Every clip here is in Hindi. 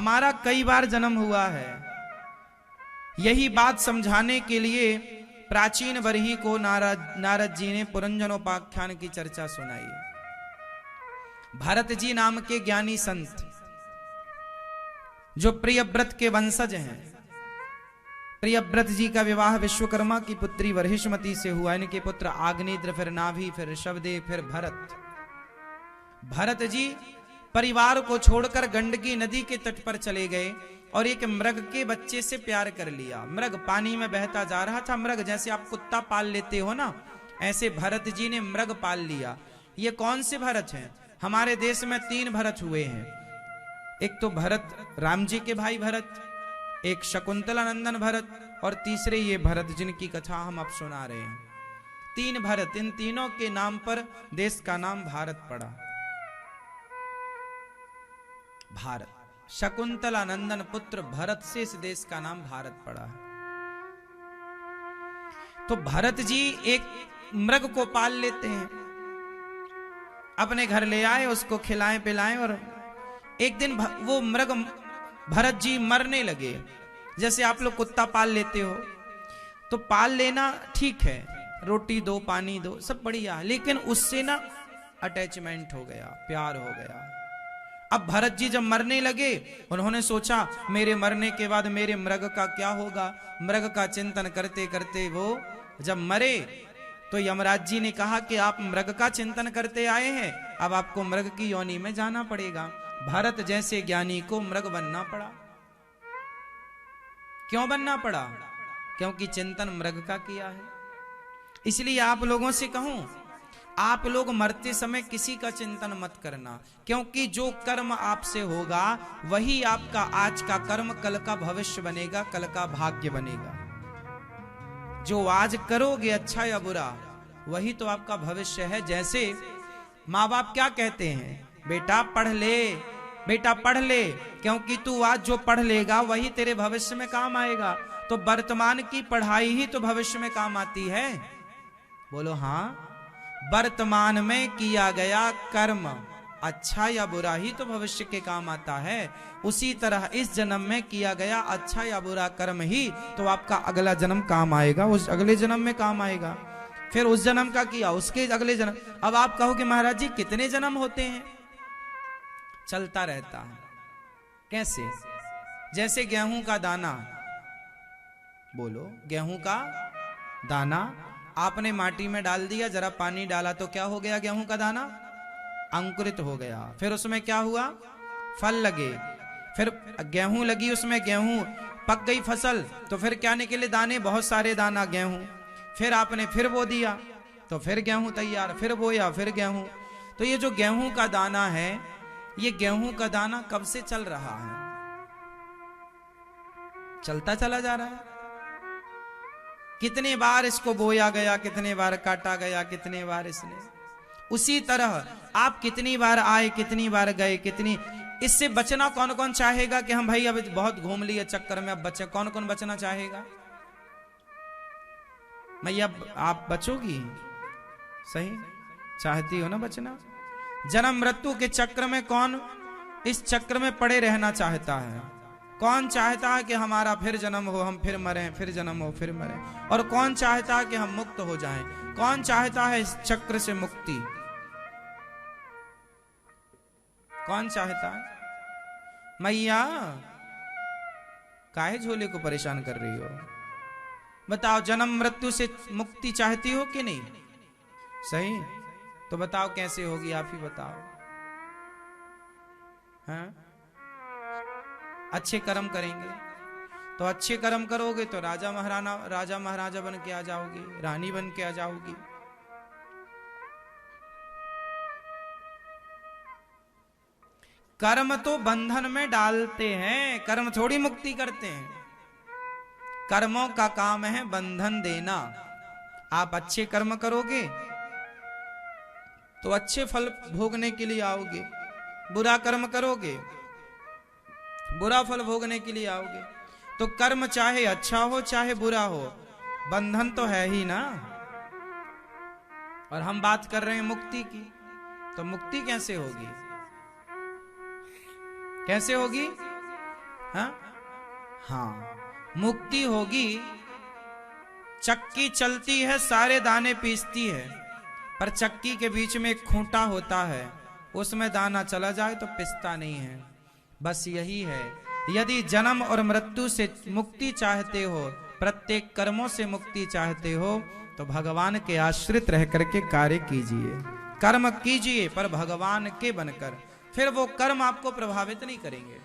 हमारा कई बार जन्म हुआ है। यही बात समझाने के लिए प्राचीन बरही को नारद जी ने पुरंजनोपाख्यान की चर्चा सुनाई। भरत जी नाम के ज्ञानी संत जो प्रियव्रत के वंशज हैं, प्रियव्रत जी का विवाह विश्वकर्मा की पुत्री वर्हिष्मती से हुआ। इनके पुत्र आग्नेत्र, फिर नाभि, फिर ऋषभदेव, फिर भरत। भरत जी परिवार को छोड़कर गंडकी नदी के तट पर चले गए और एक मृग के बच्चे से प्यार कर लिया। मृग पानी में बहता जा रहा था। मृग जैसे आप कुत्ता पाल लेते हो ना, ऐसे भरत जी ने मृग पाल लिया। ये कौन से भरत हैं? हमारे देश में 3 भरत हुए हैं। एक तो भरत राम जी के भाई भरत, एक शकुंतला नंदन भरत, और तीसरे ये भरत जिनकी कथा हम अब सुना रहे हैं। 3 भरत, इन तीनों के नाम पर देश का नाम भारत पड़ा। भारत, शकुंतला नंदन पुत्र भरत से इस देश का नाम भारत पड़ा है। तो भरत जी एक मृग को पाल लेते हैं, अपने घर ले आए, उसको खिलाएं पिलाएं, और एक दिन वो मृग भरत जी मरने लगे। जैसे आप लोग कुत्ता पाल लेते हो तो पाल लेना ठीक है, रोटी दो, पानी दो, सब बढ़िया, लेकिन उससे ना अटैचमेंट हो गया, प्यार हो गया। अब भरत जी जब मरने लगे, उन्होंने सोचा मेरे मरने के बाद मेरे मृग का क्या होगा। मृग का चिंतन करते करते वो जब मरे तो यमराज जी ने कहा कि आप मृग का चिंतन करते आए हैं, अब आपको मृग की योनि में जाना पड़ेगा। भरत जैसे ज्ञानी को मृग बनना पड़ा। क्यों बनना पड़ा? क्योंकि चिंतन मृग का किया है। इसलिए आप लोगों से कहूं, आप लोग मरते समय किसी का चिंतन मत करना, क्योंकि जो कर्म आपसे होगा वही आपका आज का कर्म कल का भविष्य बनेगा, कल का भाग्य बनेगा। जो आज करोगे अच्छा या बुरा, वही तो आपका भविष्य है। जैसे माँ बाप क्या कहते हैं, बेटा पढ़ ले, बेटा पढ़ ले, क्योंकि तू आज जो पढ़ लेगा वही तेरे भविष्य में काम आएगा। तो वर्तमान की पढ़ाई ही तो भविष्य में काम आती है। बोलो हाँ, वर्तमान में किया गया कर्म अच्छा या बुरा ही तो भविष्य के काम आता है। उसी तरह इस जन्म में किया गया अच्छा या बुरा कर्म ही तो आपका अगला जन्म काम आएगा, उस अगले जन्म में काम आएगा। फिर उस जन्म का किया उसके अगले जन्म। अब आप कहो कि महाराज जी कितने जन्म होते हैं? चलता रहता है। कैसे? जैसे गेहूं का दाना, बोलो, गेहूं का दाना आपने माटी में डाल दिया, जरा पानी डाला तो क्या हो गया? गेहूं का दाना अंकुरित हो गया। फिर उसमें क्या हुआ? फल लगे, फिर गेहूं लगी, उसमें गेहूं पक गई फसल, तो फिर क्या निकले? दाने, बहुत सारे दाना गेहूं। फिर आपने फिर बो दिया तो फिर गेहूं तैयार, फिर बोया, फिर गेहूं। तो ये जो गेहूं का दाना है, ये गेहूं का दाना कब से चल रहा है? चलता चला जा रहा है। कितने बार इसको बोया गया, कितने बार काटा गया, कितने बार इसने। उसी तरह आप कितनी बार आए, कितनी बार गए, कितनी। इससे बचना कौन कौन चाहेगा कि हम भाई अब बहुत घूम लिए चक्कर में, अब बचे? कौन कौन बचना चाहेगा? मैया आप बचोगी? सही चाहती हो ना बचना? जन्म मृत्यु के चक्र में कौन इस चक्र में पड़े रहना चाहता है? कौन चाहता है कि हमारा फिर जन्म हो, हम फिर मरें, फिर जन्म हो, फिर मरें? और कौन चाहता है कि हम मुक्त हो जाएं? कौन चाहता है इस चक्र से मुक्ति? कौन चाहता है? मैया काहे झोले को परेशान कर रही हो? बताओ, जन्म मृत्यु से मुक्ति चाहती हो कि नहीं? सही तो बताओ कैसे होगी, आप ही बताओ। हाँ? अच्छे कर्म करेंगे तो अच्छे कर्म करोगे तो राजा महाराजा बन के आ जाओगी, रानी बन के आ जाओगी। कर्म तो बंधन में डालते हैं, कर्म थोड़ी मुक्ति करते हैं। कर्मों का काम है बंधन देना। आप अच्छे कर्म करोगे तो अच्छे फल भोगने के लिए आओगे, बुरा कर्म करोगे बुरा फल भोगने के लिए आओगे। तो कर्म चाहे अच्छा हो चाहे बुरा हो, बंधन तो है ही ना। और हम बात कर रहे हैं मुक्ति की, तो मुक्ति कैसे होगी? कैसे होगी? हाँ, मुक्ति होगी। चक्की चलती है, सारे दाने पीसती है, पर चक्की के बीच में एक खूंटा होता है, उसमें दाना चला जाए तो पिसता नहीं है। बस यही है, यदि जन्म और मृत्यु से मुक्ति चाहते हो, प्रत्येक कर्मों से मुक्ति चाहते हो, तो भगवान के आश्रित रह करके कार्य कीजिए, कर्म कीजिए, पर भगवान के बनकर। फिर वो कर्म आपको प्रभावित नहीं करेंगे।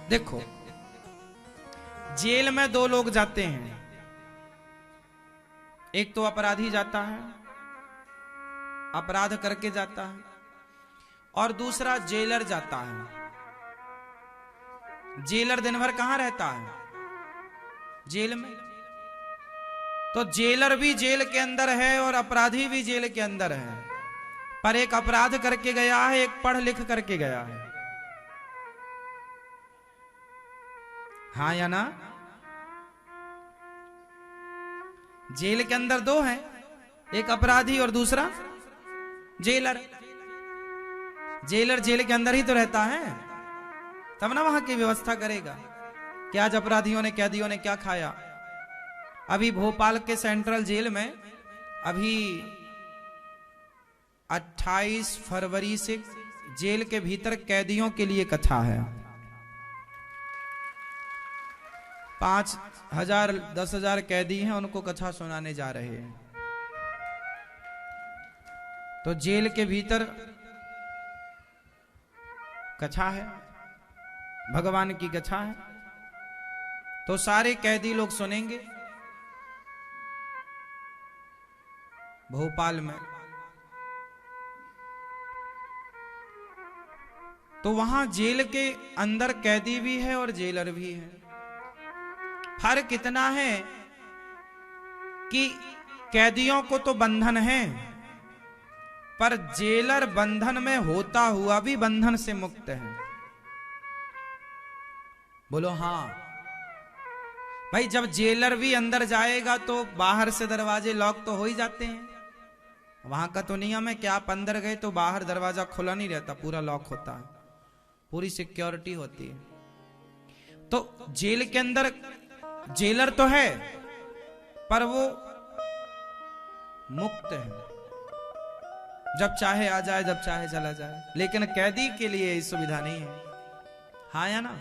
देखो, जेल में दो लोग जाते हैं, एक तो अपराधी जाता है, अपराध करके जाता है, और दूसरा जेलर जाता है। जेलर दिन भर कहां रहता है? जेल में। तो जेलर भी जेल के अंदर है और अपराधी भी जेल के अंदर है, पर एक अपराध करके गया है, एक पढ़ लिख करके गया है। हाँ या ना? जेल के अंदर दो हैं, एक अपराधी और दूसरा जेलर। जेलर जेल के अंदर ही तो रहता है, तब ना वहां की व्यवस्था करेगा कि आज अपराधियों ने, कैदियों ने क्या खाया। अभी भोपाल के सेंट्रल जेल में अभी 28 फरवरी से जेल के भीतर कैदियों के लिए कथा है। 5,000 10,000 कैदी हैं, उनको कथा सुनाने जा रहे हैं। तो जेल के भीतर कथा है, भगवान की कथा है, तो सारे कैदी लोग सुनेंगे। भोपाल में तो वहां जेल के अंदर कैदी भी है और जेलर भी है। फर्क इतना है कि कैदियों को तो बंधन है, पर जेलर बंधन में होता हुआ भी बंधन से मुक्त है। बोलो हाँ भाई, जब जेलर भी अंदर जाएगा तो बाहर से दरवाजे लॉक तो हो ही जाते हैं। वहां का तो नियम है कि आप अंदर गए तो बाहर दरवाजा खुला नहीं रहता, पूरा लॉक होता है, पूरी सिक्योरिटी होती है। तो जेल के अंदर जेलर तो है, पर वो मुक्त है, जब चाहे आ जाए, जब चाहे चला जाए। लेकिन कैदी के लिए ये सुविधा नहीं है। हाँ या ना?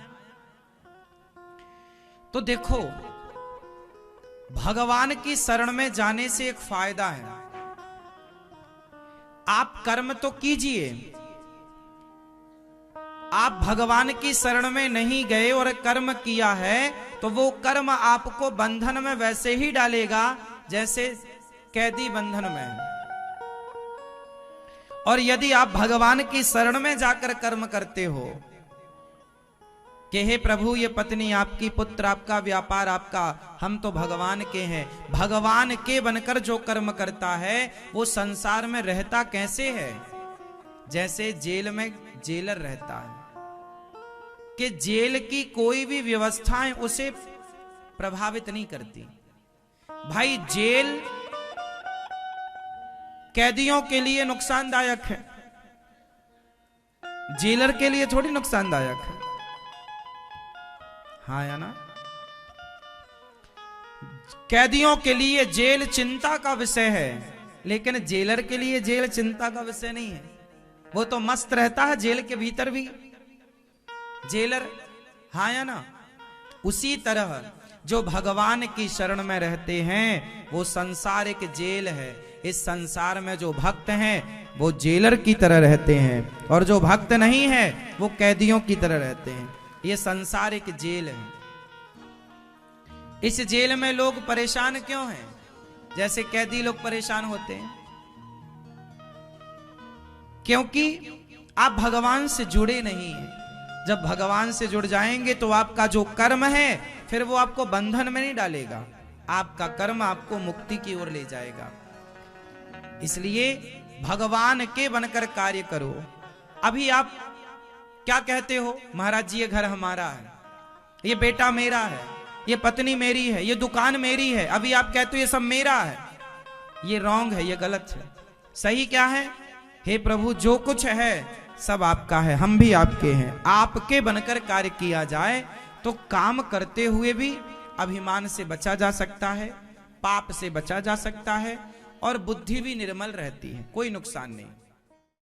तो देखो, भगवान की शरण में जाने से एक फायदा है। आप कर्म तो कीजिए, आप भगवान की शरण में नहीं गए और कर्म किया है, तो वो कर्म आपको बंधन में वैसे ही डालेगा जैसे कैदी बंधन में है। और यदि आप भगवान की शरण में जाकर कर्म करते हो कि हे प्रभु, ये पत्नी आपकी, पुत्र आपका, व्यापार आपका, हम तो भगवान के हैं, भगवान के बनकर जो कर्म करता है वो संसार में रहता कैसे है? जैसे जेल में जेलर रहता है, कि जेल की कोई भी व्यवस्थाएं उसे प्रभावित नहीं करती। भाई, जेल कैदियों के लिए नुकसानदायक है, जेलर के लिए थोड़ी नुकसानदायक है। हाँ या ना? कैदियों के लिए जेल चिंता का विषय है, लेकिन जेलर के लिए जेल चिंता का विषय नहीं है। वो तो मस्त रहता है जेल के भीतर भी जेलर। हाँ या ना? उसी तरह जो भगवान की शरण में रहते हैं वो संसार एक जेल है। इस संसार में जो भक्त हैं वो जेलर की तरह रहते हैं, और जो भक्त नहीं है वो कैदियों की तरह रहते हैं। ये संसार एक जेल है। इस जेल में लोग परेशान क्यों हैं? जैसे कैदी लोग परेशान होते हैं, क्योंकि आप भगवान से जुड़े नहीं हैं। जब भगवान से जुड़ जाएंगे तो आपका जो कर्म है फिर वो आपको बंधन में नहीं डालेगा, आपका कर्म आपको मुक्ति की ओर ले जाएगा। इसलिए भगवान के बनकर कार्य करो। अभी आप क्या कहते हो? महाराज जी, ये घर हमारा है, ये बेटा मेरा है, ये पत्नी मेरी है, ये दुकान मेरी है। अभी आप कहते हो ये सब मेरा है। ये रॉन्ग है, ये गलत है। सही क्या है? हे प्रभु, जो कुछ है सब आपका है, हम भी आपके हैं। आपके बनकर कार्य किया जाए तो काम करते हुए भी अभिमान से बचा जा सकता है, पाप से बचा जा सकता है और बुद्धि भी निर्मल रहती है, कोई नुकसान नहीं।